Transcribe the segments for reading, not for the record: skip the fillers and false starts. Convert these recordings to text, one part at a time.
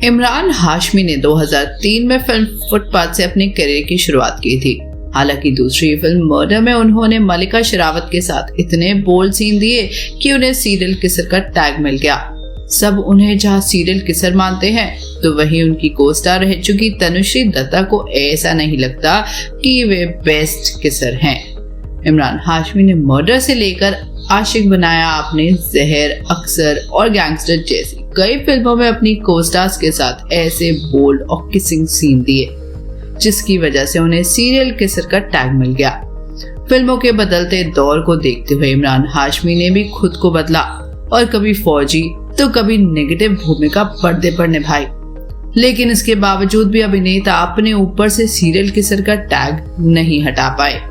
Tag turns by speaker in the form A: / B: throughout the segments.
A: इमरान हाशमी ने 2003 में film footpath से अपने करियर की शुरुआत की थी। हालांकि दूसरी फिल्म मर्डर में उन्होंने मलिका शेरावत के साथ इतने बोल्ड सीन दिए कि उन्हें सीरियल किसर का टैग मिल गया। सब उन्हें जहां सीरियल किसर मानते हैं, तो वहीं उनकी को-स्टार रह चुकी तनुश्री दत्ता को ऐसा नहीं लगता कि वे बेस्ट किसर हैं। इमरान हाशमी ने मर्डर से लेकर आशिक बनाया आपने, जहर, अक्सर और गैंगस्टर जैसी कई फिल्मों में अपनी को-स्टार्स के साथ ऐसे बोल्ड और किसिंग सीन दिए, जिसकी वजह से उन्हें सीरियल किसर का टैग मिल गया। फिल्मों के बदलते दौर को देखते हुए इमरान हाशमी ने भी खुद को बदला और कभी फौजी तो कभी नेगेटिव भूमिका पर्दे पर निभाई। लेकिन इसके बावजूद भी अभिनेता अपने ऊपर से सीरियल किसर का टैग नहीं हटा पाए।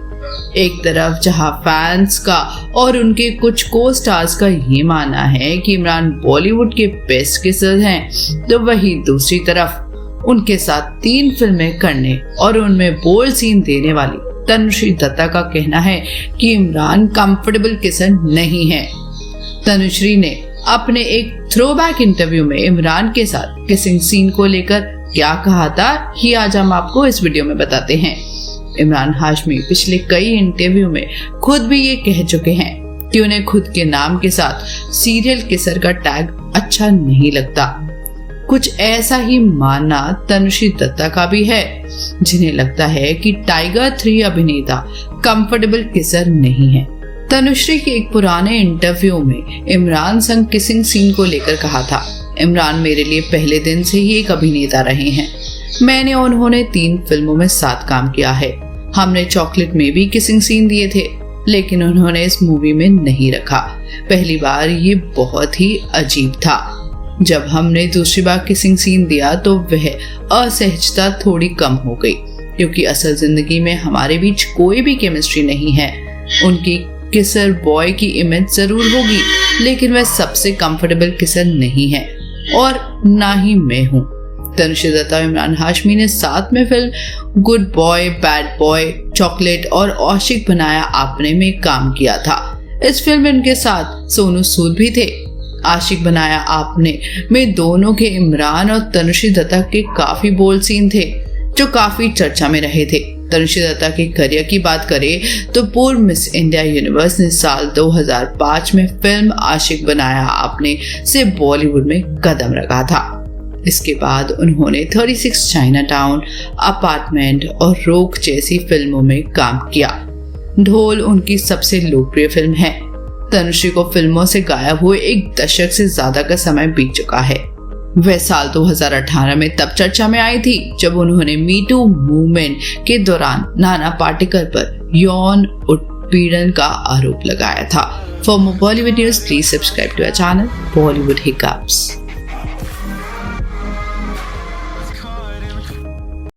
A: एक तरफ जहां फैंस का और उनके कुछ को स्टार्स का ये मानना है कि इमरान बॉलीवुड के बेस्ट किसर हैं, तो वहीं दूसरी तरफ उनके साथ 3 फिल्में करने और उनमें बोल्ड सीन देने वाली तनुश्री दत्ता का कहना है कि इमरान कंफर्टेबल किसर नहीं है। तनुश्री ने अपने एक थ्रोबैक इंटरव्यू में इमरान के साथ किसिंग सीन को लेकर क्या कहा था, ये आज हम आपको इस वीडियो में बताते हैं। इमरान हाशमी पिछले कई इंटरव्यू में खुद भी ये कह चुके हैं कि उन्हें खुद के नाम के साथ सीरियल किसर का टैग अच्छा नहीं लगता। कुछ ऐसा ही मानना तनुश्री दत्ता का भी है, जिन्हें लगता है कि टाइगर 3 अभिनेता कंफर्टेबल किसर नहीं है। तनुश्री के एक पुराने इंटरव्यू में इमरान संग किसिंग सीन को लेकर कहा था, इमरान मेरे लिए पहले दिन से ही एक अभिनेता रहे हैं। मैंने उन्होंने 3 फिल्मों में साथ काम किया है। हमने चॉकलेट में भी किसिंग सीन दिए थे, लेकिन उन्होंने इस मूवी में नहीं रखा। पहली बार ये बहुत ही अजीब था। जब हमने दूसरी बार किसिंग सीन दिया तो वह असहजता थोड़ी कम हो गई, क्योंकि असल जिंदगी में हमारे बीच कोई भी केमिस्ट्री नहीं है। उनकी किसर बॉय की इमेज जरूर होगी, लेकिन वह सबसे कंफर्टेबल किसर नहीं है और ना ही मैं हूँ। तनुश्री दत्ता और इमरान हाशमी ने साथ में film good boy, bad boy, chocolate और आशिक बनाया आपने में काम किया था। इस फिल्म में उनके साथ सोनू सूद भी थे। आशिक बनाया आपने में दोनों के इमरान और तनुश्री दत्ता के काफी बोल्ड सीन थे, जो काफी चर्चा में रहे थे। तनुश्री दत्ता के करियर की बात करें तो पूर्व मिस इंडिया यूनिवर्स ने साल 2005 में फिल्म आशिक बनाया आपने से बॉलीवुड में कदम रखा था। इसके बाद उन्होंने 36 चाइना टाउन, अपार्टमेंट और रोक जैसी फिल्मों में काम किया। ढोल उनकी सबसे लोकप्रिय फिल्म है। तनुश्री को फिल्मों से गायब हुए 1 दशक से ज्यादा का समय बीत चुका है। वह साल 2018 में तब चर्चा में आई थी जब उन्होंने मी टू मूवमेंट के दौरान नाना पाटेकर पर यौन उत्पीड़न का आरोप लगाया था। For more Bollywood news please subscribe to our channel Bollywood hiccups.